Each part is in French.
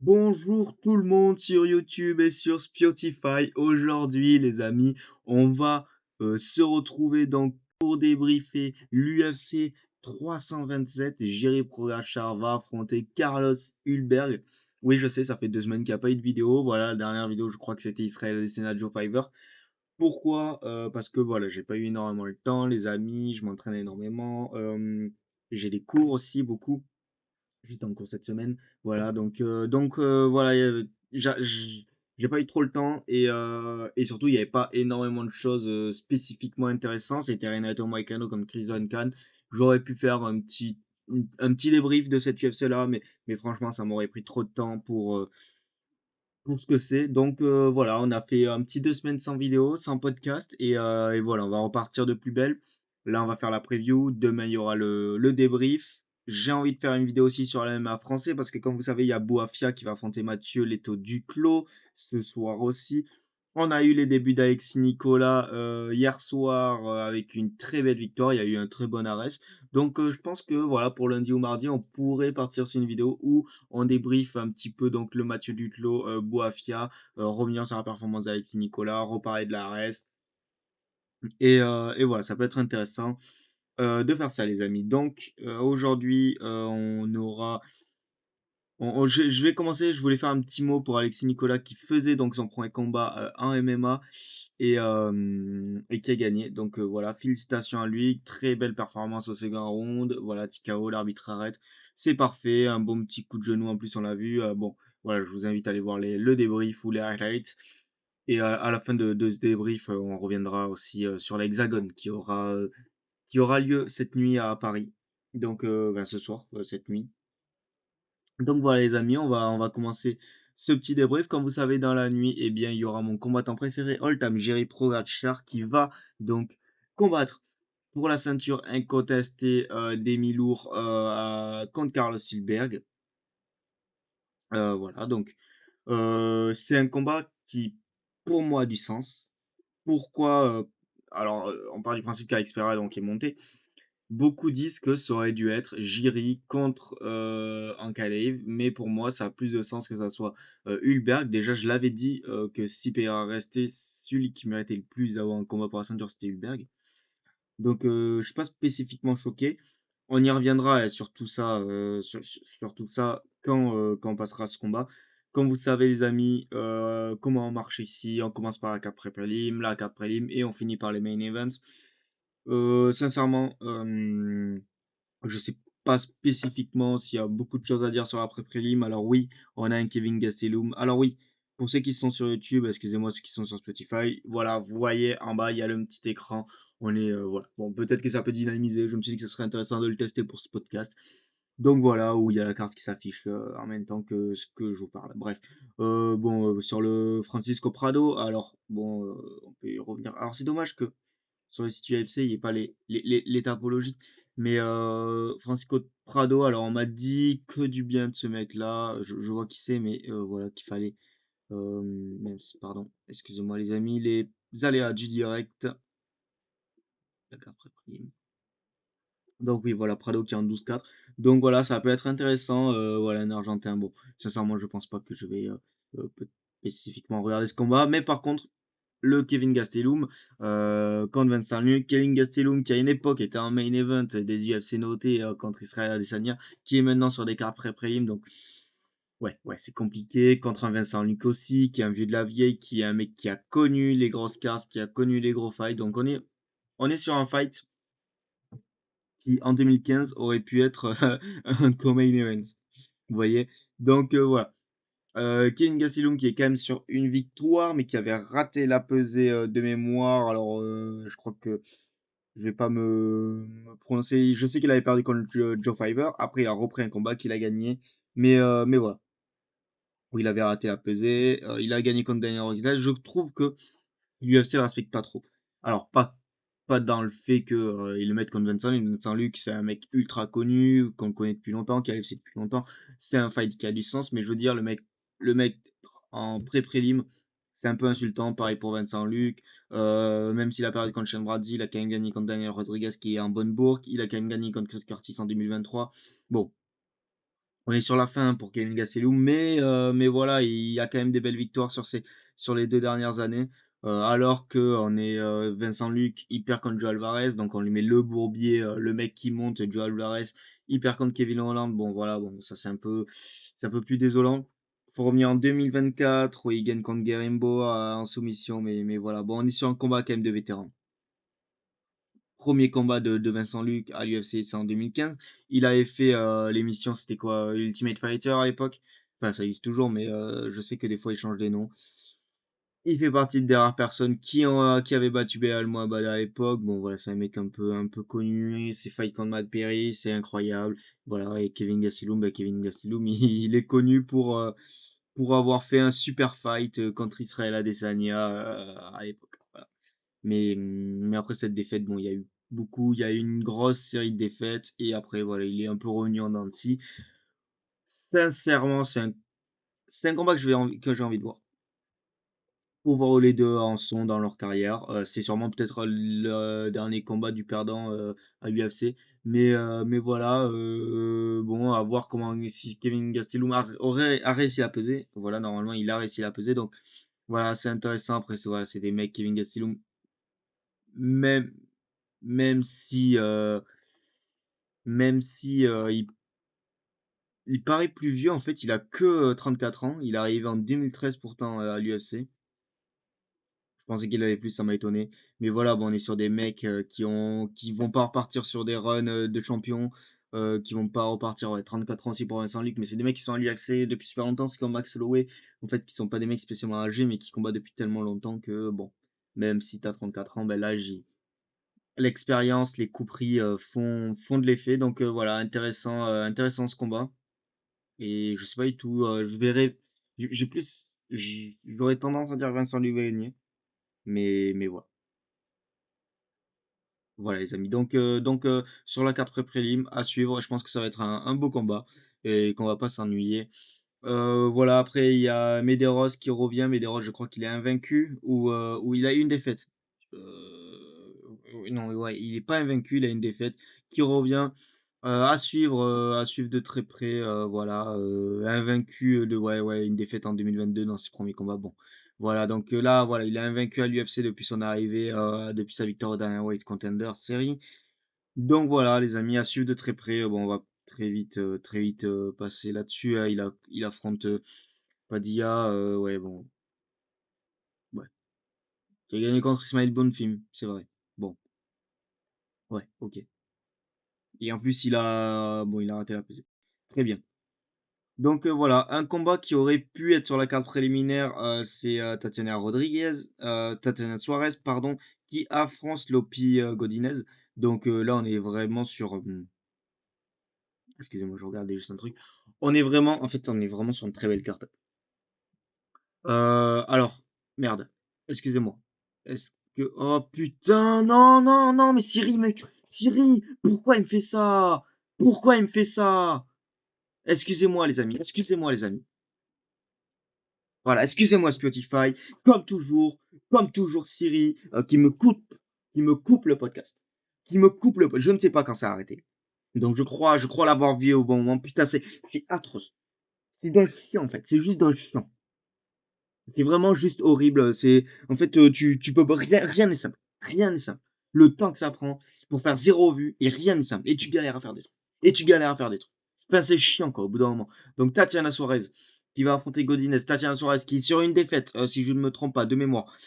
Bonjour tout le monde sur YouTube et sur Spotify. Aujourd'hui, les amis, on va se retrouver donc pour débriefer l'UFC 327. Jiri Pogačar va affronter Carlos Hulberg. Oui, je sais, ça fait 2 semaines qu'il n'y a pas eu de vidéo. Voilà, la dernière vidéo, je crois que c'était Israël Adesanya Joe Fiver. Pourquoi? Parce que voilà, j'ai pas eu énormément le temps, les amis, je m'entraîne énormément. J'ai des cours aussi, beaucoup. J'étais en cours cette semaine, voilà, voilà, j'ai pas eu trop le temps et surtout il y avait pas énormément de choses spécifiquement intéressantes. C'était Renato Moicano contre Chris Duncan. J'aurais pu faire un petit débrief de cette UFC là, mais franchement ça m'aurait pris trop de temps pour ce que c'est. Voilà, on a fait un petit 2 semaines sans vidéo, sans podcast et voilà, on va repartir de plus belle. Là, on va faire la preview. Demain, il y aura le débrief. J'ai envie de faire une vidéo aussi sur la MMA français parce que comme vous savez, il y a Boafia qui va affronter Mathieu Leto Duclos ce soir aussi. On a eu les débuts d'Alexis Nicolas hier soir avec une très belle victoire. Il y a eu un très bon arrêt. Je pense que voilà, pour lundi ou mardi, on pourrait partir sur une vidéo où on débriefe un petit peu donc le Mathieu Duclos, Boafia, revenir sur la performance d'Alexis Nicolas, reparler de la RS. Et voilà, ça peut être intéressant de faire ça, les amis. Aujourd'hui, on aura. Je vais commencer. Je voulais faire un petit mot pour Alexis Nicolas qui faisait donc son premier combat en MMA et qui a gagné. Voilà, félicitations à lui. Très belle performance au second round. Voilà, TKO, l'arbitre arrête. C'est parfait. Un bon petit coup de genou en plus, on l'a vu. Bon, voilà, je vous invite à aller voir le débrief ou les highlights. Et à la fin de ce débrief, on reviendra aussi sur l'Hexagone qui aura lieu cette nuit à Paris. Ce soir, cette nuit. Donc voilà les amis, on va commencer ce petit débrief. Comme vous savez, dans la nuit, eh bien, il y aura mon combattant préféré, all-time, Jiri Pogačar, qui va donc combattre pour la ceinture incontestée des mi-lourds contre Carlos Silberg. Voilà, c'est un combat qui, pour moi, a du sens. Pourquoi on part du principe qu'Alex Pereira donc est monté. Beaucoup disent que ça aurait dû être Jiri contre Ankalaev, mais pour moi, ça a plus de sens que ça soit Hulberg. Déjà, je l'avais dit que si Pereira restait, celui qui méritait le plus d'avoir un combat pour la ceinture, c'était Hulberg. Je suis pas spécifiquement choqué. On y reviendra sur tout ça, sur tout ça quand on passera ce combat. Comme vous savez, les amis, comment on marche ici? On commence par la carte pré-prélim, la carte prélim, et on finit par les main events. Sincèrement, je sais pas spécifiquement s'il y a beaucoup de choses à dire sur la pré-prélim. Alors oui, on a un Kevin Gastelum. Alors oui, pour ceux qui sont sur YouTube, excusez-moi ceux qui sont sur Spotify, voilà, vous voyez en bas, il y a le petit écran. Voilà. Bon, peut-être que ça peut dynamiser. Je me suis dit que ce serait intéressant de le tester pour ce podcast. Donc voilà, où il y a la carte qui s'affiche en même temps que ce que je vous parle. Bref, sur le Francisco Prado, alors bon, on peut y revenir. Alors c'est dommage que sur les sites UFC, il n'y ait pas les typologies. Mais Francisco Prado, alors on m'a dit que du bien de ce mec-là. Je vois qui c'est, mais voilà, qu'il fallait. Mince, pardon, excusez-moi les amis, les aléas du direct. D'accord, après prime. Donc oui, voilà, Prado qui est en 12-4. Donc voilà, ça peut être intéressant. Voilà, un Argentin. Bon, sincèrement, je pense pas que je vais spécifiquement regarder ce combat. Mais par contre, le Kevin Gastelum contre Vincent Luke. Kevin Gastelum qui à une époque était en main event des UFC notés contre Israël Adesanya, qui est maintenant sur des cartes pré-prélim. Donc ouais, c'est compliqué. Contre un Vincent Luke aussi, qui est un vieux de la vieille, qui est un mec qui a connu les grosses cartes, qui a connu les gros fights. Donc on est sur un fight qui en 2015 aurait pu être un co-main event. Vous voyez? Voilà. Kevin Gastelum qui est quand même sur une victoire, mais qui avait raté la pesée de mémoire. Alors, je crois que je vais pas me prononcer. Je sais qu'il avait perdu contre Joe Fiver. Après, il a repris un combat qu'il a gagné. Mais voilà. Où il avait raté la pesée. Il a gagné contre Daniel Rodriguez. Je trouve que l'UFC le respecte pas trop. Alors, pas dans le fait que ils le mettent contre Vincent Luke. Vincent Luke, c'est un mec ultra connu, qu'on connaît depuis longtemps, qui a réussi depuis longtemps. C'est un fight qui a du sens, mais je veux dire, le mec en pré-prélim, c'est un peu insultant. Pareil pour Vincent Luke. Même s'il a perdu contre Shane Brady, il a quand même gagné contre Daniel Rodriguez qui est en bonne bourre. Il a quand même gagné contre Chris Curtis en 2023. Bon, On est sur la fin pour Kevin Gastelum, mais voilà, il y a quand même des belles victoires sur les 2 dernières années. Alors qu'on est Vincent Luc, il perd contre Joe Alvarez, donc on lui met le bourbier, le mec qui monte, Joe Alvarez, il perd contre Kevin Holland. Bon voilà, bon ça c'est un peu plus désolant. Faut revenir en 2024 où il gagne contre Guerrimbo en soumission, mais voilà. Bon, on est sur un combat quand même de vétérans. Premier combat de Vincent Luc à l'UFC, c'est en 2015. Il avait fait l'émission, c'était quoi, Ultimate Fighter à l'époque. Enfin, ça existe toujours, mais je sais que des fois, ils changent des noms. Il fait partie des rares personnes qui avaient battu Belal Mohamed à l'époque. Bon, voilà, c'est un mec un peu connu. C'est fight contre Matt Perry, c'est incroyable. Voilà, et Kevin Gastelum, Kevin Gastelum, il est connu pour avoir fait un super fight contre Israel Adesanya à l'époque. Voilà. Mais après cette défaite, bon, il y a eu une grosse série de défaites et après, voilà, il est un peu revenu en dents de scie. Sincèrement, c'est un combat que j'ai envie de voir. Pour voir où les deux en sont dans leur carrière. C'est sûrement peut-être le dernier combat du perdant à l'UFC. Mais voilà, bon, à voir comment si Kevin Gastelum a réussi à peser. Voilà, normalement, il a réussi à peser. Donc voilà, c'est intéressant. Après, voilà, c'est des mecs, Kevin Gastelum, même, même si, euh, même si il paraît plus vieux, en fait, il a que 34 ans. Il est arrivé en 2013 pourtant à l'UFC. Je pensais qu'il avait plus, ça m'a étonné. Mais voilà, bon, on est sur des mecs qui vont pas repartir sur des runs de champions, qui vont pas repartir, ouais, 34 ans aussi pour Vincent Luc, mais c'est des mecs qui sont à l'UFC depuis super longtemps. C'est comme Max Holloway, en fait, qui sont pas des mecs spécialement âgés, mais qui combattent depuis tellement longtemps que, bon, même si t'as 34 ans, ben l'âge, l'expérience, les coups pris font de l'effet. Donc voilà, intéressant ce combat. Et je sais pas du tout, je verrai. J'aurais tendance à dire Vincent Luc va gagner, mais voilà. Voilà les amis. Donc sur la carte pré-prélim à suivre, je pense que ça va être un beau combat et qu'on va pas s'ennuyer. Voilà, après il y a Medeiros qui revient. Medeiros, je crois qu'il est invaincu ou il a eu une défaite. Non, ouais, il est pas invaincu, il a une défaite qui revient. À suivre de très près. Voilà, invaincu de ouais, une défaite en 2022 dans ses premiers combats. Bon, voilà, donc là, voilà, il est invaincu à l'UFC depuis son arrivée, depuis sa victoire au Dana White Contender Series. Donc voilà, les amis, à suivre de très près. Bon, on va très vite passer là-dessus, hein. Il affronte Padilla. Ouais, bon, ouais. Il a gagné contre Ismail Bonfim, c'est vrai. Bon, ouais, ok. Et en plus, il a raté la pesée. Très bien. Donc voilà, un combat qui aurait pu être sur la carte préliminaire, c'est Tatiana Suarez, pardon, qui affronte Lopi Godinez. Donc là, on est vraiment sur, excusez-moi, je regardais juste un truc. On est vraiment sur une très belle carte. Alors, merde, excusez-moi. Est-ce que, oh putain, non, mais Siri, mec, Siri, pourquoi il me fait ça? Pourquoi il me fait ça? Excusez-moi les amis. Voilà, excusez-moi Spotify, comme toujours Siri, qui me coupe le podcast, je ne sais pas quand ça a arrêté. Donc je crois l'avoir vu au bon moment. Putain, c'est atroce. C'est dans le chien en fait, c'est juste dans le chien. C'est vraiment juste horrible. En fait, tu peux rien n'est simple, rien n'est simple. Le temps que ça prend pour faire zéro vue et rien n'est simple. Et tu galères à faire des trucs. Et tu galères à faire des trucs. Enfin, c'est chiant quoi au bout d'un moment. Donc Tatiana Suarez qui va affronter Godinez. Tatiana Suarez qui est sur une défaite, si je ne me trompe pas, de mémoire.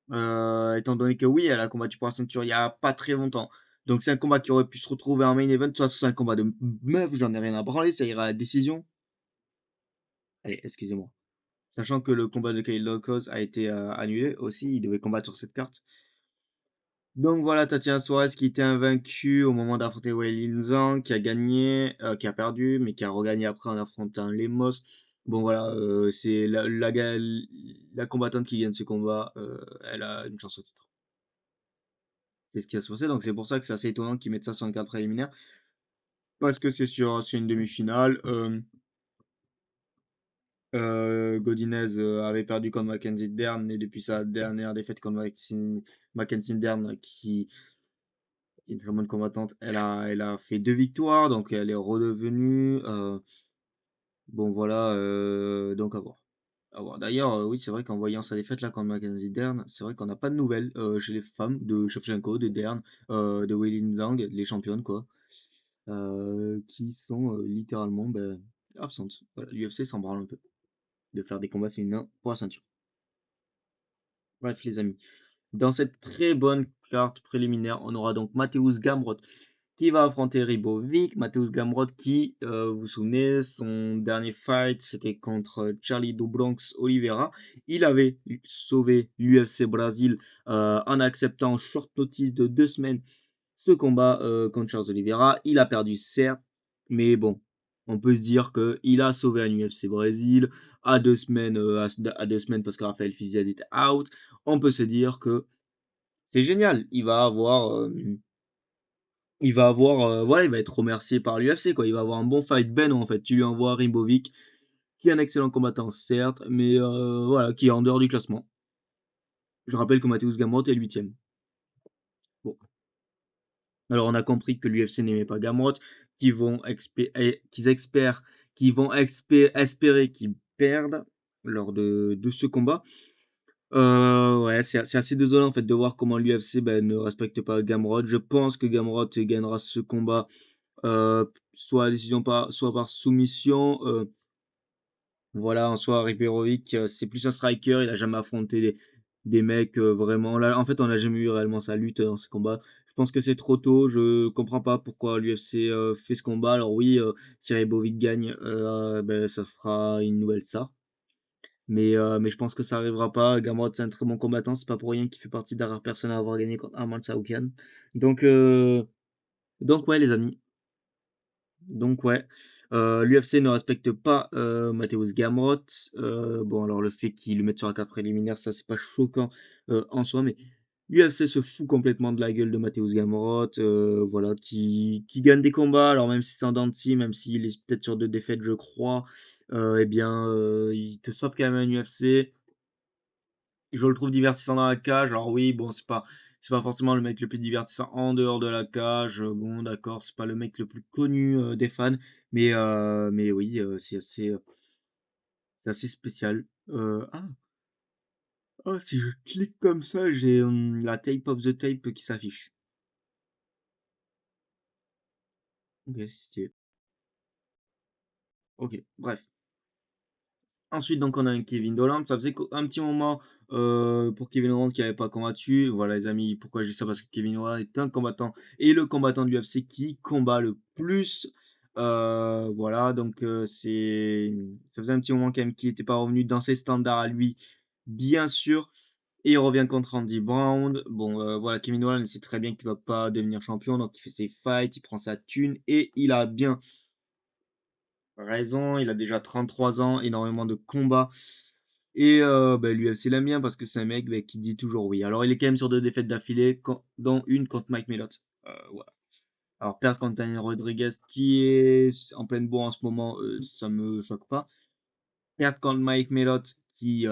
Étant donné que oui, elle a combattu pour la ceinture il y a pas très longtemps. Donc c'est un combat qui aurait pu se retrouver en main event. Soit c'est un combat de meuf, j'en ai rien à branler, ça ira à la décision. Allez, excusez-moi. Sachant que le combat de Kyle Locos a été annulé aussi, il devait combattre sur cette carte. Donc voilà, Tatiana Suarez qui était invaincue au moment d'affronter Weili Zhang, qui a gagné, qui a perdu, mais qui a regagné après en affrontant Lemos. Bon voilà, c'est la combattante qui gagne ce combat, elle a une chance au titre. C'est ce qui va se passer, donc c'est pour ça que c'est assez étonnant qu'ils mettent ça sur une carte préliminaire, parce que c'est une demi-finale. Godinez avait perdu contre Mackenzie Dern et depuis sa dernière défaite contre Mackenzie Dern, qui est une très bonne combattante, elle a fait deux victoires, donc elle est redevenue. Bon voilà, donc à voir. À voir. D'ailleurs, oui, c'est vrai qu'en voyant sa défaite là contre Mackenzie Dern, c'est vrai qu'on n'a pas de nouvelles chez les femmes de Shevchenko, de Dern, de Weili Zhang, les championnes quoi, qui sont littéralement absentes. Voilà, l'UFC s'en branle un peu de faire des combats féminins pour la ceinture. Bref, les amis. Dans cette très bonne carte préliminaire, on aura donc Mateusz Gamrot qui va affronter Ribovic. Mateusz Gamrot qui, vous vous souvenez, son dernier fight, c'était contre Charlie do Bronx Oliveira. Il avait sauvé l'UFC Brésil en acceptant short notice de 2 semaines ce combat contre Charles Oliveira. Il a perdu, certes, mais bon, on peut se dire qu'il a sauvé un UFC Brésil à 2 semaines, à 2 semaines parce que Rafael Fiziev était out. On peut se dire que c'est génial. Voilà, il va être remercié par l'UFC, quoi. Il va avoir un bon fight Ben, en fait. Tu lui envoies Ribovic, qui est un excellent combattant, certes, mais voilà, qui est en dehors du classement. Je rappelle que Mateusz Gamrot est 8e. Bon. Alors, on a compris que l'UFC n'aimait pas Gamrot, qu'ils vont espérer qu'il perde lors de ce combat. Ouais, c'est assez désolant en fait de voir comment l'UFC ne respecte pas Gamrot. Je pense que Gamrot gagnera ce combat soit à décision soit par soumission. Voilà, en soi, Riberovic, c'est plus un striker. Il a jamais affronté des mecs vraiment. Là, en fait, on n'a jamais eu réellement sa lutte dans ce combat. Je pense que c'est trop tôt. Je comprends pas pourquoi l'UFC fait ce combat. Alors oui, si Ribovic gagne, ça fera une nouvelle star. Mais je pense que ça arrivera pas. Gamrot, c'est un très bon combattant. C'est pas pour rien qu'il fait partie des rares personnes à avoir gagné contre Arman Tsarukyan. Donc, euh, donc ouais, les amis. Donc ouais, l'UFC ne respecte pas Mateusz Gamrot. Bon, alors le fait qu'ils le mettent sur la carte préliminaire, ça c'est pas choquant en soi, mais l'UFC se fout complètement de la gueule de Mateusz Gamrot, voilà, qui gagne des combats. Alors même si c'est en dents de scie, même s'il est peut-être sur 2 défaites, je crois, eh bien, il te sauve quand même un UFC. Je le trouve divertissant dans la cage. Alors oui, bon, c'est pas forcément le mec le plus divertissant en dehors de la cage. Bon, d'accord, c'est pas le mec le plus connu des fans, mais oui, c'est assez spécial. Si je clique comme ça, j'ai la tape of the tape qui s'affiche. Ok, c'est stylé. Ok, bref. Ensuite, donc, on a un Kevin Holland. Ça faisait un petit moment pour Kevin Holland qui n'avait pas combattu. Voilà, les amis, pourquoi je dis ça? Parce que Kevin Holland est un combattant et le combattant de l'UFC qui combat le plus. Voilà, donc ça faisait un petit moment quand même qu'il n'était pas revenu dans ses standards à lui, bien sûr. Et il revient contre Andy Brown. Bon, voilà, Kevin Holland sait très bien qu'il ne va pas devenir champion, donc il fait ses fights, il prend sa thune et il a bien raison. Il a déjà 33 ans, énormément de combats. Et l'UFC l'aime bien parce que c'est un mec qui dit toujours oui. Alors il est quand même sur 2 défaites d'affilée, dont une contre Mike Mellot. Ouais. Alors perdre contre Daniel Rodriguez qui est en pleine bourre en ce moment, ça me choque pas. Perdre contre Mike Mellot qui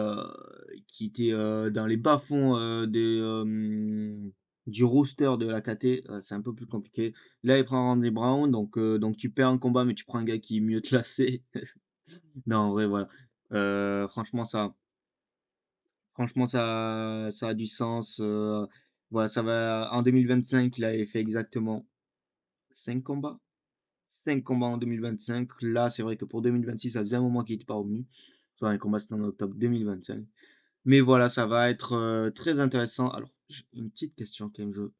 était dans les bas-fonds du roster de la KT, c'est un peu plus compliqué. Là il prend Randy Brown, donc tu perds un combat mais tu prends un gars qui est mieux classé. Non, en vrai voilà. Franchement ça a du sens. Voilà, ça va. En 2025, il avait fait exactement 5 combats. 5 combats en 2025. Là, c'est vrai que pour 2026, ça faisait un moment qu'il n'était pas revenu. Soit un combat, c'était en octobre 2025. Mais voilà, ça va être très intéressant. Alors, j'ai une petite question quand même.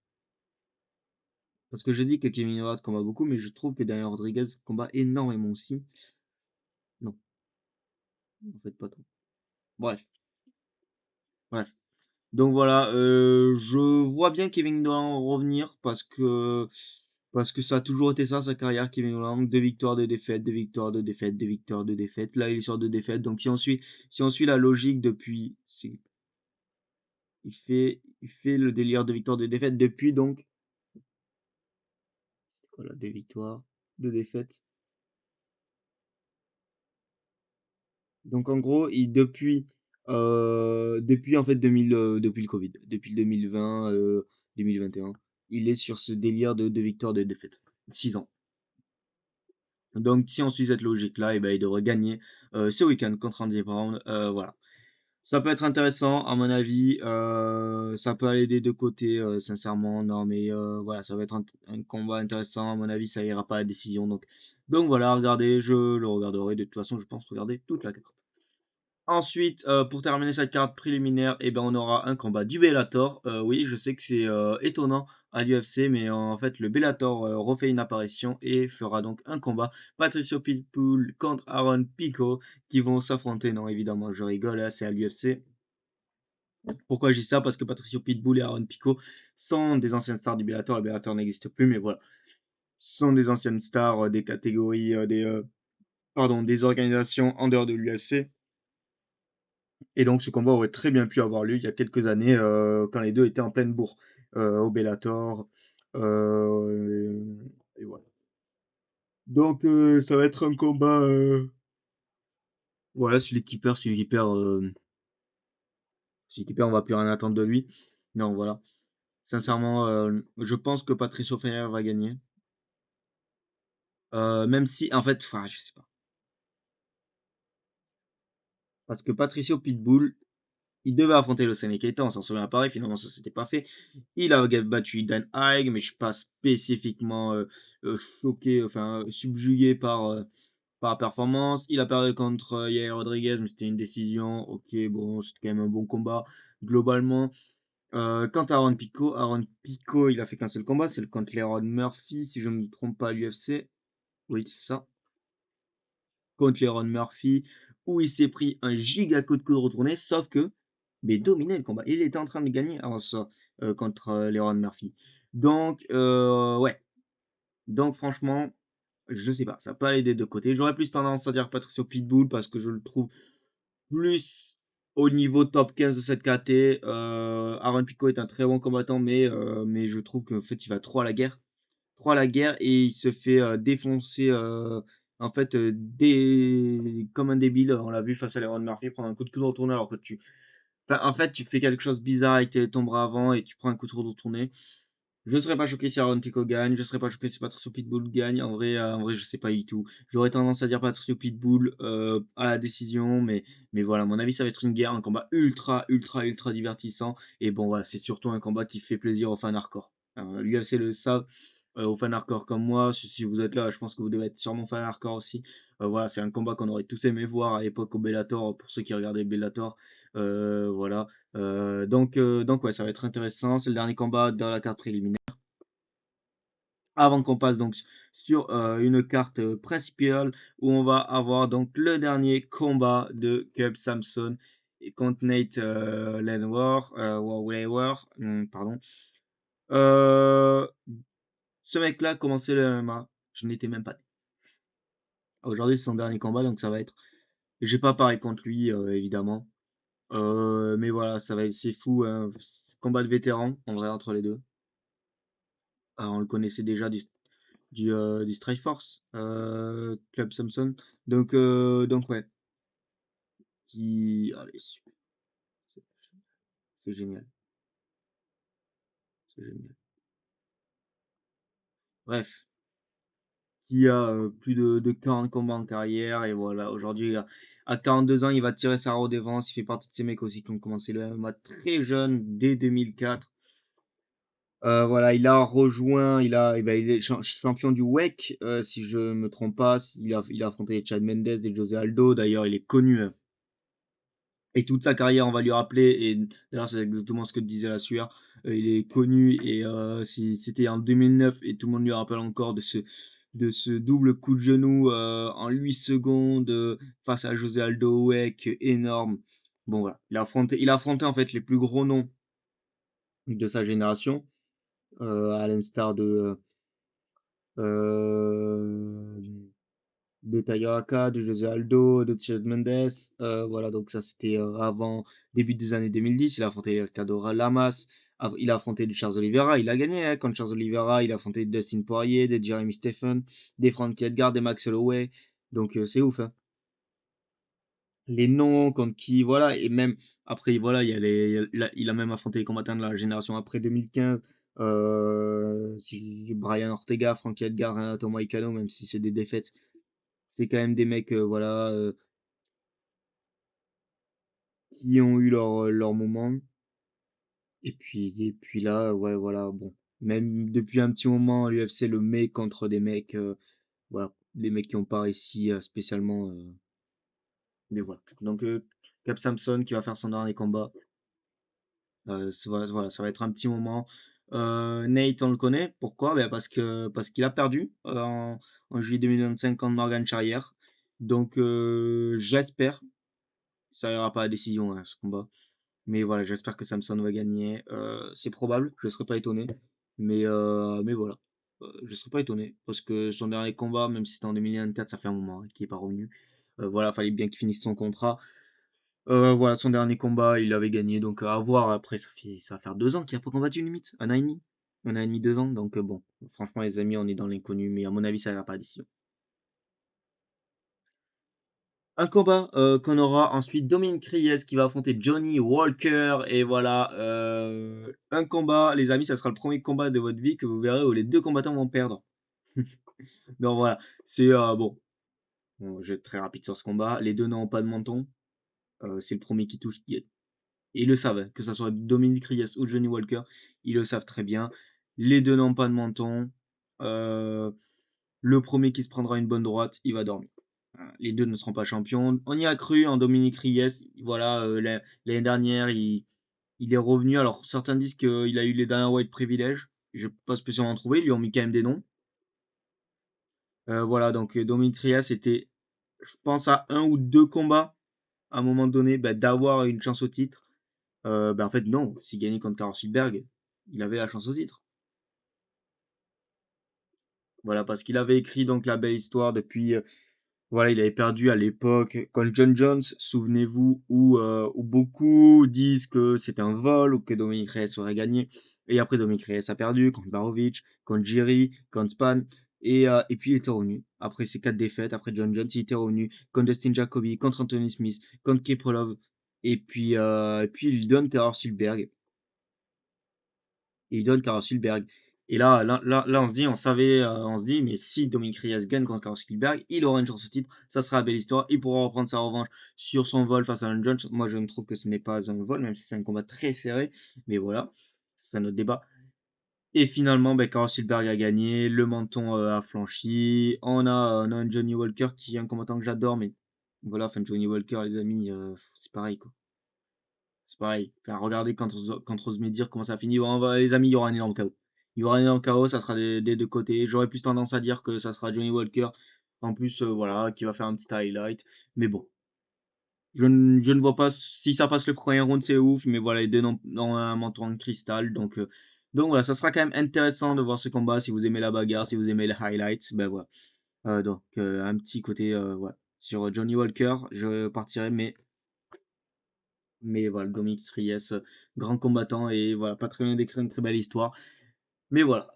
Parce que je dis que Kevin Hart combat beaucoup, mais je trouve que Daniel Rodriguez combat énormément aussi. Non, en fait, pas trop. Bref, bref. Donc voilà, je vois bien Kevin Durant revenir parce que ça a toujours été ça sa carrière, Kevin Durant, 2 victoires, 2 défaites, 2 victoires, 2 défaites, 2 victoires, 2 défaites. Là, il est sur 2 défaites. Donc si on suit la logique depuis, il fait le délire de victoires, de défaites depuis donc voilà, 2 victoires, 2 défaites. Donc en gros, depuis en fait depuis le Covid, depuis le 2020, 2021, il est sur ce délire de 2 victoires, 2 défaites. 6 ans. Donc si on suit cette logique-là, et ben, il devrait gagner ce week-end contre Andy Brown. Voilà. Ça peut être intéressant, à mon avis. Ça peut aller des deux côtés, sincèrement. Non, mais voilà, ça va être un combat intéressant. À mon avis, ça ira pas à la décision. Donc voilà, regardez, je le regarderai. De toute façon, je pense regarder toute la carte. Ensuite, pour terminer cette carte préliminaire, eh ben, on aura un combat du Bellator. Oui, je sais que c'est étonnant à l'UFC, mais en fait, le Bellator refait une apparition et fera donc un combat. Patricio Pitbull contre Aaron Pico qui vont s'affronter. Non, évidemment, je rigole, là, c'est à l'UFC. Pourquoi je dis ça? Parce que Patricio Pitbull et Aaron Pico sont des anciennes stars du Bellator. Le Bellator n'existe plus, mais voilà. Ce sont des anciennes stars des catégories, pardon, des organisations en dehors de l'UFC. Et donc ce combat aurait très bien pu avoir lieu il y a quelques années quand les deux étaient en pleine bourre au Bellator. Et voilà. Donc ça va être un combat. Voilà, celui qui perd, on va plus rien attendre de lui. Non, voilà. Sincèrement, je pense que Patricio Ferrer va gagner. Même si, en fait, enfin, je sais pas. Parce que Patricio Pitbull, il devait affronter le Keita, on s'en souvient à Paris, finalement ça s'était pas fait. Il a battu Dan Haig, mais je suis pas spécifiquement choqué, enfin subjugué par la performance. Il a perdu contre Yair Rodriguez, mais c'était une décision. Ok, bon, c'était quand même un bon combat globalement. Quant à Aaron Pico, il a fait qu'un seul combat, c'est contre Leron Murphy, si je ne me trompe pas à l'UFC. Oui, c'est ça. Contre Leron Murphy, où il s'est pris un giga coup de coude retourné, sauf que, mais dominé le combat. Il était en train de gagner avant ça contre Leron Murphy. Donc, ouais. Donc, franchement, je sais pas, ça peut aller des deux côtés. J'aurais plus tendance à dire Patricio Pitbull parce que je le trouve plus au niveau top 15 de cette KT. Aaron Pico est un très bon combattant, mais je trouve qu'en fait, il va trop à la guerre. Trop à la guerre et il se fait défoncer en fait comme un débile. On l'a vu face à Leron Murphy prendre un coup de coude retourné alors que enfin, en fait, tu fais quelque chose de bizarre avec ton bras avant et tu prends un coup de coude retourné. Je ne serais pas choqué si Aaron Pico gagne, je ne serais pas choqué si Patricio Pitbull gagne. En vrai, je sais pas du tout. J'aurais tendance à dire Patricio Pitbull à la décision, mais voilà, à mon avis, ça va être une guerre, un combat ultra divertissant. Et bon, voilà, c'est surtout un combat qui fait plaisir aux fans hardcore. L'UFC le savent, aux fans hardcore comme moi. Si vous êtes là, je pense que vous devez être sûrement fan hardcore aussi. Voilà, c'est un combat qu'on aurait tous aimé voir à l'époque au Bellator, pour ceux qui regardaient Bellator. Voilà. Donc ouais, ça va être intéressant. C'est le dernier combat dans la carte préliminaire. Avant qu'on passe donc sur une carte principale où on va avoir donc le dernier combat de Cub Samson et contre Nate pardon. Euh, Ce mec-là a commencé le MMA, je n'étais même pas né. Aujourd'hui c'est son dernier combat donc ça va être. J'ai pas parlé contre lui évidemment. Mais voilà, ça va être c'est fou, hein. Combat de vétérans en vrai entre les deux. On le connaissait déjà du Strikeforce, Club Samson. Donc ouais, allez, super, c'est génial, c'est génial. Bref, qui a plus de 40 combats en carrière et voilà, aujourd'hui à 42 ans, il va tirer sa redevance. Il fait partie de ces mecs aussi qui ont commencé le MMA très jeune, dès 2004. Voilà, il est champion du WEC, si je me trompe pas. Il a affronté Chad Mendes et José Aldo. D'ailleurs, il est connu et toute sa carrière, on va lui rappeler. Et d'ailleurs, c'est exactement ce que disait la sueur. Il est connu et c'était en 2009 et tout le monde lui rappelle encore de ce double coup de genou en 8 secondes face à José Aldo WEC, énorme. Bon voilà, il a affronté en fait les plus gros noms de sa génération, à l'instar euh, de Tayoaka, de José Aldo, de Chad Mendes. Voilà, donc ça c'était avant début des années 2010. Il a affronté Ricardo Lamas. Il a affronté de Charles Oliveira. Il a gagné hein, contre Charles Oliveira. Il a affronté Dustin Poirier, des Jeremy Stephen, des Frankie Edgar, des Max Holloway. Donc c'est ouf. Hein. Les noms contre qui, voilà, et même après, voilà, il a même affronté les combattants de la génération après 2015. Brian Ortega, Frankie Edgar, Renato Moicano, même si c'est des défaites. C'est quand même des mecs, voilà, qui ont eu leur moment. Et puis là, ouais, voilà, bon. Même depuis un petit moment, l'UFC le met contre des mecs, voilà, des mecs qui ont pas réussi spécialement. Mais voilà. Donc, Cap Samson qui va faire son dernier combat. Voilà, ça va être un petit moment. Nate, on le connaît. Pourquoi? Ben parce qu'il a perdu en juillet 2025 contre Morgan Charrière. Donc, j'espère, ça ira pas à la décision ce combat. Mais voilà, j'espère que Samson va gagner. C'est probable, je ne serais pas étonné. Mais voilà, je ne serais pas étonné. Parce que son dernier combat, même si c'était en 2024, ça fait un moment qu'il n'est pas revenu. Voilà, fallait bien qu'il finisse son contrat. Voilà, son dernier combat, il avait gagné. Donc à voir, après, ça va faire 2 ans qu'il n'a pas combattu limite. Un an et demi. Un an et demi, 2 ans. Donc bon, franchement, les amis, on est dans l'inconnu. Mais à mon avis, ça ira pas à décision. Un combat qu'on aura ensuite Dominic Reyes qui va affronter Johnny Walker. Et voilà, un combat, les amis, ça sera le premier combat de votre vie que vous verrez où les deux combattants vont perdre. Donc voilà, c'est bon, je vais être très rapide sur ce combat. Les deux n'ont pas de menton. C'est le premier qui touche qui est. Et ils le savent, hein, que ce soit Dominic Reyes ou Johnny Walker, ils le savent très bien. Les deux n'ont pas de menton. Euh, le premier qui se prendra une bonne droite, il va dormir. Les deux ne seront pas champions. On y a cru en Dominic Reyes. Voilà, l'année dernière, il est revenu. Alors, certains disent qu'il a eu les Dana White privilèges. Je n'ai pas spécialement trouvé. Ils lui ont mis quand même des noms. Voilà, donc Dominic Reyes était, je pense, à un ou deux combats à un moment donné d'avoir une chance au titre. En fait, non. S'il gagnait contre Karl Silberg, il avait la chance au titre. Voilà, parce qu'il avait écrit donc la belle histoire depuis. Voilà, il avait perdu à l'époque contre John Jones, souvenez-vous, où beaucoup disent que c'était un vol ou que Dominic Reyes aurait gagné. Et après, Dominic Reyes a perdu contre Blachowicz, contre Jiri, contre Span. Et puis, il était revenu. Après ces 4 défaites, après John Jones, il était revenu contre Dustin Jacoby, contre Anthony Smith, contre Kiprolov. Et puis il donne Karl Silberg. Et il donne Karl Silberg. Et là, on se dit, on se dit, mais si Dominic Reyes gagne contre Karl Silberg, il aura une chance au titre, ça sera la belle histoire, il pourra reprendre sa revanche sur son vol face à Aaron Jones. Moi, je ne trouve que ce n'est pas un vol, même si c'est un combat très serré, mais voilà, c'est un autre débat. Et finalement, Karl Silberg a gagné, le menton a flanchi, on a un Johnny Walker qui est un combattant que j'adore, mais voilà, enfin Johnny Walker, les amis, c'est pareil, quoi. C'est pareil. Enfin, regardez quand Rosmedir comment ça finit. Les amis, il y aura un énorme chaos. Il y aura un énorme chaos, ça sera des deux côtés. J'aurais plus tendance à dire que ça sera Johnny Walker. En plus, voilà, qui va faire un petit highlight. Mais bon, je ne vois pas si ça passe le premier round, c'est ouf. Mais voilà, les deux ont un menton de cristal. Donc voilà, ça sera quand même intéressant de voir ce combat. Si vous aimez la bagarre, si vous aimez les highlights, ben voilà. Un petit côté, voilà. Sur Johnny Walker, je partirai, mais voilà, Dominic Reyes, grand combattant et voilà, pas très bien d'écrire une très belle histoire. Mais voilà,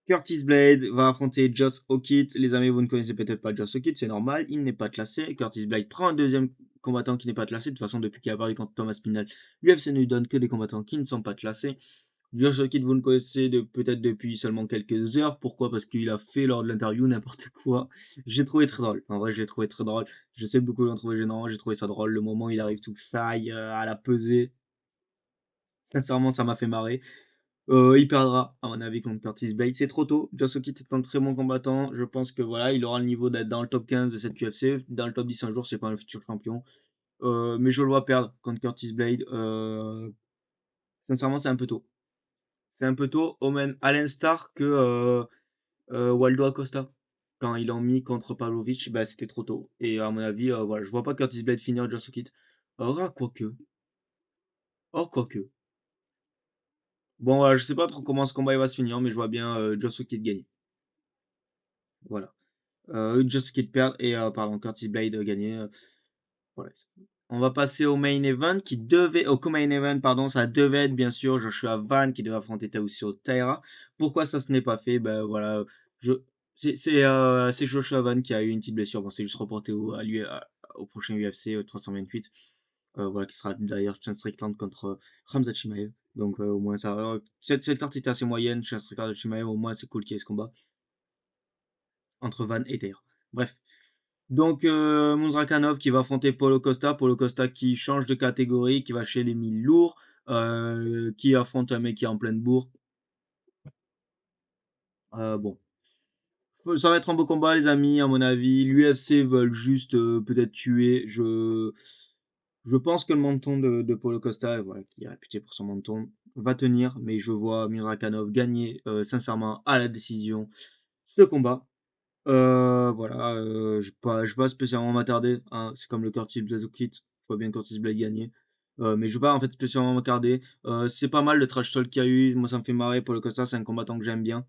Curtis Blade va affronter Josh Okitt. Les amis, vous ne connaissez peut-être pas Josh Okitt, c'est normal, il n'est pas classé. Curtis Blade prend un deuxième combattant qui n'est pas classé. De toute façon, depuis qu'il a perdu contre Thomas Pinal, l'UFC ne lui donne que des combattants qui ne sont pas classés. Josh Okitt, vous le connaissez peut-être depuis seulement quelques heures. Pourquoi? Parce qu'il a fait lors de l'interview n'importe quoi. J'ai trouvé très drôle. En vrai, je l'ai trouvé très drôle. Je sais que beaucoup l'ont trouvé gênant. J'ai trouvé ça drôle. Le moment où il arrive tout faille à la peser. Sincèrement, ça m'a fait marrer. Il perdra, à mon avis, contre Curtis Blade. C'est trop tôt. Josh Okitt est un très bon combattant. Je pense que voilà, il aura le niveau d'être dans le top 15 de cette UFC. Dans le top 10 un jour, c'est pas un futur champion. Mais je le vois perdre contre Curtis Blade. Sincèrement, c'est un peu tôt. C'est un peu tôt, au même à l'instar que Waldo Acosta. Quand ils l'ont mis contre Pavlovich, c'était trop tôt. Et à mon avis, voilà, je vois pas Curtis Blade finir Josh Okitt. Quoique. Oh, quoique. Bon, voilà, je sais pas trop comment ce combat il va se finir, mais je vois bien Josh Okitt gagner. Voilà. Josh Okitt perdre et, pardon, Curtis Blade gagner. Voilà. On va passer au main event au co-main event, pardon, ça devait être bien sûr Joshua Van qui devait affronter Tausio Taira. Pourquoi ça se n'est pas fait? Ben voilà, je, c'est Joshua Van qui a eu une petite blessure. Bon, c'est juste reporté au prochain UFC 328. Voilà, qui sera d'ailleurs Sean Strickland contre Khamzat Chimaev. Donc au moins ça, cette carte était assez moyenne. Sean Strickland et Chimaev, au moins c'est cool qu'il y ait ce combat entre Van et Taira. Bref. Donc, Mounsrakanov qui va affronter Paulo Costa. Paulo Costa qui change de catégorie, qui va chez les mi-lourds, qui affronte un mec qui est en pleine bourre. Bon, ça va être un beau combat, les amis, à mon avis. L'UFC veulent juste peut-être tuer. Je pense que le menton de Paulo Costa, voilà, qui est réputé pour son menton, va tenir, mais je vois Mounsrakanov gagner sincèrement à la décision ce combat. Voilà, je vais pas spécialement m'attarder, hein, c'est comme le Curtis Blazokit, je vois bien Curtis Blade gagner. Mais je vais pas en fait spécialement m'attarder. C'est pas mal le trash talk qu'il y a eu, moi ça me fait marrer. Paulo Costa, c'est un combattant que j'aime bien.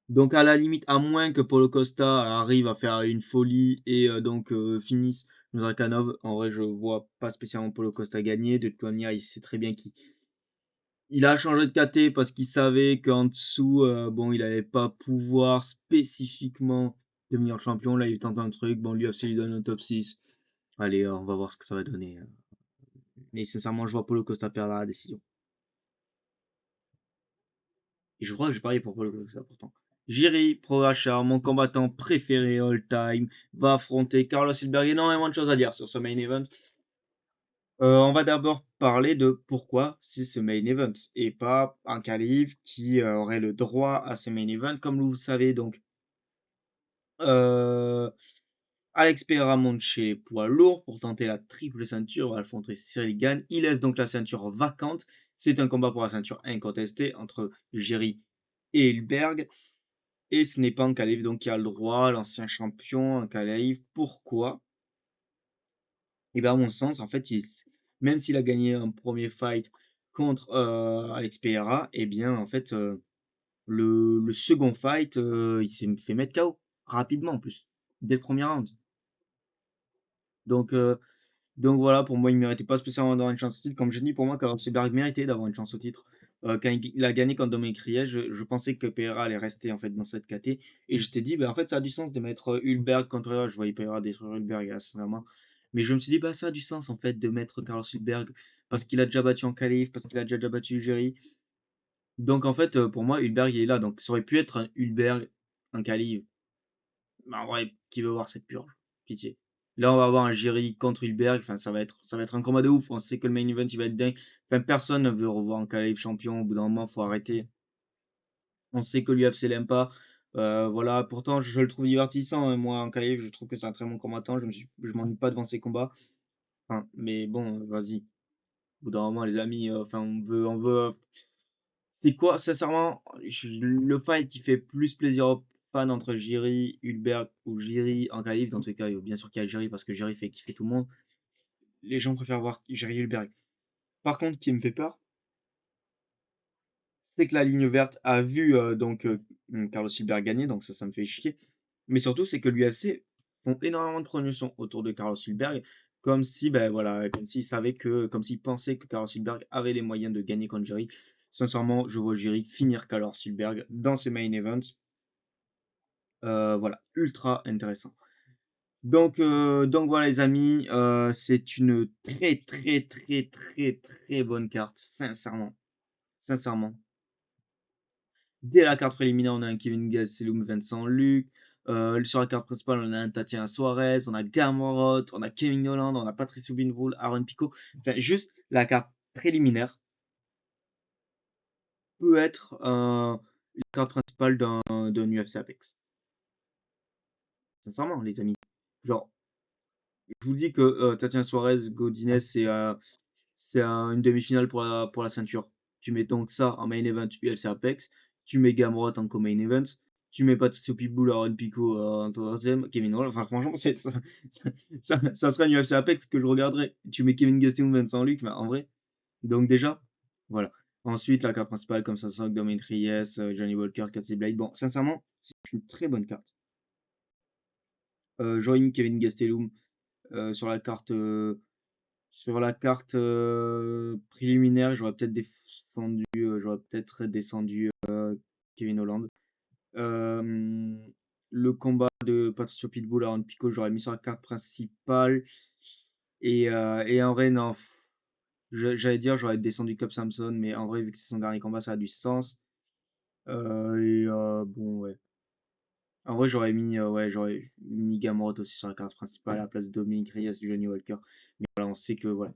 Donc à la limite, à moins que Paulo Costa arrive à faire une folie et donc finisse Nurmagomedov, en vrai je vois pas spécialement Paulo Costa gagner. De toute manière, il sait très bien qu'il il a changé de KT parce qu'il savait qu'en dessous, bon, il allait pas pouvoir spécifiquement devenir champion. Là, il tente un truc. Bon, l'UFC lui donne un top 6. Allez, on va voir ce que ça va donner. Mais sincèrement, je vois Paulo Costa perdre la décision. Et je crois que j'ai parié pour Paulo Costa pourtant. Jiri Prohacha, mon combattant préféré all time, va affronter Carlos Silberg. Énormément de choses à dire sur ce main event. On va d'abord parler de pourquoi c'est ce main event et pas un calife qui aurait le droit à ce main event. Comme vous savez, donc, euh, Alex Pereira monte chez les poids lourds pour tenter la triple ceinture, va affronter Cyril Gane. Il laisse donc la ceinture vacante. C'est un combat pour la ceinture incontestée entre Jerry et Hulberg. Et ce n'est pas un calife donc qui a le droit, l'ancien champion, un calife. Pourquoi? Et bien, à mon sens, en fait, même s'il a gagné un premier fight contre Alex Pereira, et bien, en fait, le second fight, il s'est fait mettre KO rapidement en plus, dès le premier round. Donc, euh, donc voilà, pour moi, il ne méritait pas spécialement d'avoir une chance au titre. Comme je dis, pour moi, Carlos Silberg méritait d'avoir une chance au titre. Quand il a gagné contre Dominic Reyes, je pensais que Pereira allait rester en fait dans cette KT. Et je t'ai dit, bah, en fait, ça a du sens de mettre Hulberg contre Pereira. Je voyais Pereira détruire Hulberg, sincèrement. Mais je me suis dit, bah, ça a du sens en fait de mettre Carlos Hulberg parce qu'il a déjà battu en qualif, parce qu'il a déjà battu Ugeri. Donc en fait, pour moi, Hulberg il est là. Donc ça aurait pu être un Hulberg, un qualif. Bah, en vrai, qui veut voir cette purge? Pitié. Là, on va avoir un Jerry contre Hulberg. Enfin, ça va être un combat de ouf. On sait que le main event, il va être dingue. Enfin, personne ne veut revoir un Caleb champion. Au bout d'un moment, faut arrêter. On sait que l'UFC l'aime pas. Voilà. Pourtant, je le trouve divertissant, hein. Moi, en Caleb, je trouve que c'est un très bon combattant. Je m'ennuie pas devant ses combats. Enfin, mais bon, vas-y. Au bout d'un moment, les amis, enfin, on veut. C'est quoi, sincèrement, le fight qui fait plus plaisir aux fans entre Jiri, Hulberg ou Jiri en qualif, dans tous les cas, bien sûr qu'il y a Jiri parce que Jiri fait kiffer tout le monde. Les gens préfèrent voir Jiri Hulberg. Par contre, qui me fait peur, c'est que la ligne verte a vu Carlos Hulberg gagner, donc ça me fait chier. Mais surtout, c'est que l'UFC font énormément de promotions autour de Carlos Hulberg, comme si, ben voilà, comme s'ils savaient que, comme s'ils pensaient que Carlos Hulberg avait les moyens de gagner contre Jiri. Sincèrement, je vois Jiri finir Carlos Hulberg dans ses main events. Voilà, ultra intéressant. Donc voilà les amis, c'est une très très très très très bonne carte, sincèrement, sincèrement. Dès la carte préliminaire, on a un Kevin Gastelum, Vincent Luc. Sur la carte principale, on a un Tatiana Suarez, on a Gamrot, on a Kevin Holland, on a Patrice Binvoul, Aaron Pico. Enfin, juste la carte préliminaire peut être la carte principale d'un UFC Apex. Sincèrement, les amis. Genre, je vous dis que Tatiana Suarez, Godinez, c'est une demi-finale pour la ceinture. Tu mets donc ça en main event UFC Apex. Tu mets Gamrot en co-main event. Tu mets Patricio Pitbull, Aaron Pico en troisième. Kevin Holland. Enfin, franchement, ça serait un UFC Apex que je regarderais. Tu mets Kevin Gastelum, Vincent Luc. Enfin, en vrai. Donc, déjà, voilà. Ensuite, la carte principale, comme ça, c'est Dominic Reyes, Johnny Walker, Cassie Blade. Bon, sincèrement, c'est une très bonne carte. J'aurais mis Kevin Gastelum sur la carte. Sur la carte préliminaire, j'aurais peut-être descendu Kevin Holland. Euh, le combat de Patricio Pitbull à Aaron Pico, j'aurais mis sur la carte principale. Et en vrai, non. J'allais dire, j'aurais descendu Cobb Samson, mais en vrai, vu que c'est son dernier combat, ça a du sens. Bon, ouais. En vrai, j'aurais mis Gamrot aussi sur la carte principale à la place de Dominique Reyes, Johnny Walker. Mais voilà, on sait que voilà.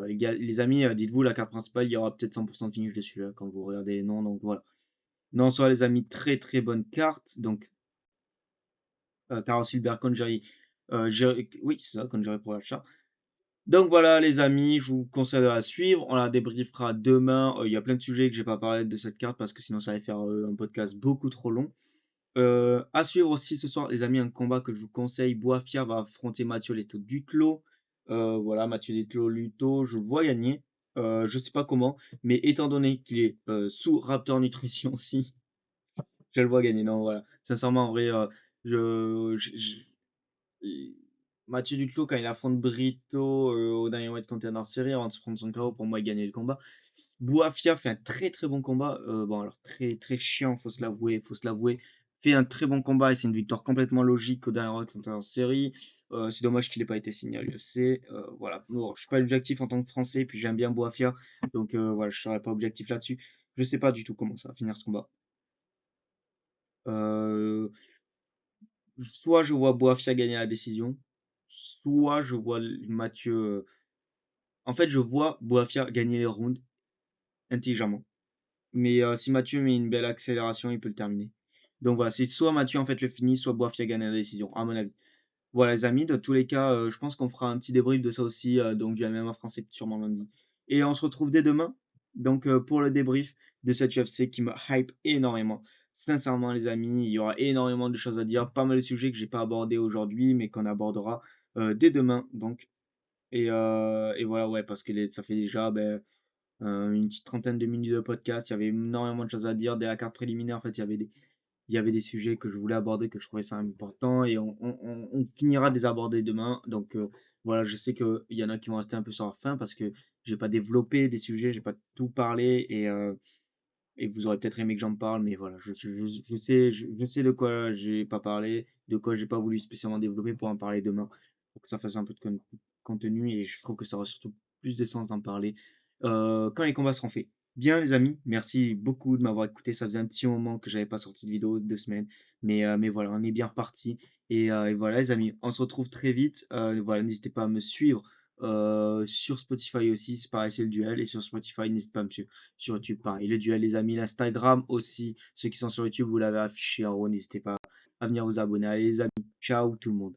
Les gars, les amis, dites-vous, la carte principale, il y aura peut-être 100% de finish dessus là, quand vous regardez les noms. Donc voilà. Non, soit les amis, très très bonne carte. Donc, Carlos Silver, Conjury. Oui, c'est ça, Conjury pour l'achat. Donc voilà les amis, je vous conseille de la suivre. On la débriefera demain. Il y a plein de sujets que j'ai pas parlé de cette carte parce que sinon ça va faire un podcast beaucoup trop long. À suivre aussi ce soir les amis, un combat que je vous conseille. Boafia va affronter Mathieu Leto Duclos. Voilà, Mathieu Leto Luto, je le vois gagner. Je sais pas comment, mais étant donné qu'il est sous Raptor Nutrition aussi, je le vois gagner. Non, voilà. Sincèrement, en vrai, et Mathieu Duclos, quand il affronte Brito au dernier White Contender Series avant de se prendre son KO, pour moi, il gagnait le combat. Bouafia fait un très très bon combat. Bon, alors très très chiant, faut se l'avouer, faut se l'avouer. Fait un très bon combat et c'est une victoire complètement logique au dernier White Contender Series. C'est dommage qu'il n'ait pas été signé à l'UFC. Voilà. Bon, je suis pas objectif en tant que Français, puis j'aime bien Bouafia, donc voilà, je serai pas objectif là-dessus. Je sais pas du tout comment ça va finir ce combat. Euh, Soit je vois Boafia gagner la décision, soit je vois Mathieu. En fait, je vois Boafia gagner les rounds intelligemment. Mais si Mathieu met une belle accélération, il peut le terminer. Donc voilà, c'est soit Mathieu en fait le finit, soit Boafia gagne la décision, à mon avis. Voilà les amis, dans tous les cas, je pense qu'on fera un petit débrief de ça aussi, donc du MMA français sûrement lundi. Et on se retrouve dès demain, donc pour le débrief de cette UFC qui me hype énormément. Sincèrement les amis, il y aura énormément de choses à dire, pas mal de sujets que j'ai pas abordés aujourd'hui, mais qu'on abordera dès demain. Donc et voilà ouais parce que ça fait déjà une petite trentaine de minutes de podcast. Il y avait énormément de choses à dire. Dès la carte préliminaire, en fait, il y avait des sujets que je voulais aborder, que je trouvais ça important, et on finira de les aborder demain. Donc voilà, je sais qu'il y en a qui vont rester un peu sur la fin parce que j'ai pas développé des sujets, j'ai pas tout parlé, et vous aurez peut-être aimé que j'en parle, mais voilà, je sais de quoi j'ai pas parlé, de quoi j'ai pas voulu spécialement développer pour en parler demain, pour que ça fasse un peu de contenu, et je trouve que ça aura surtout plus de sens d'en parler quand les combats seront faits. Bien les amis, merci beaucoup de m'avoir écouté, ça faisait un petit moment que j'avais pas sorti de vidéo, 2 semaines, mais voilà, on est bien reparti, et voilà les amis, on se retrouve très vite, voilà, n'hésitez pas à me suivre sur Spotify aussi, c'est pareil, c'est le duel, et sur Spotify, n'hésitez pas à me suivre sur YouTube, pareil. Le duel, les amis, l'Instagram aussi. Ceux qui sont sur YouTube, vous l'avez affiché en haut. N'hésitez pas à venir vous abonner. Allez, les amis. Ciao, tout le monde.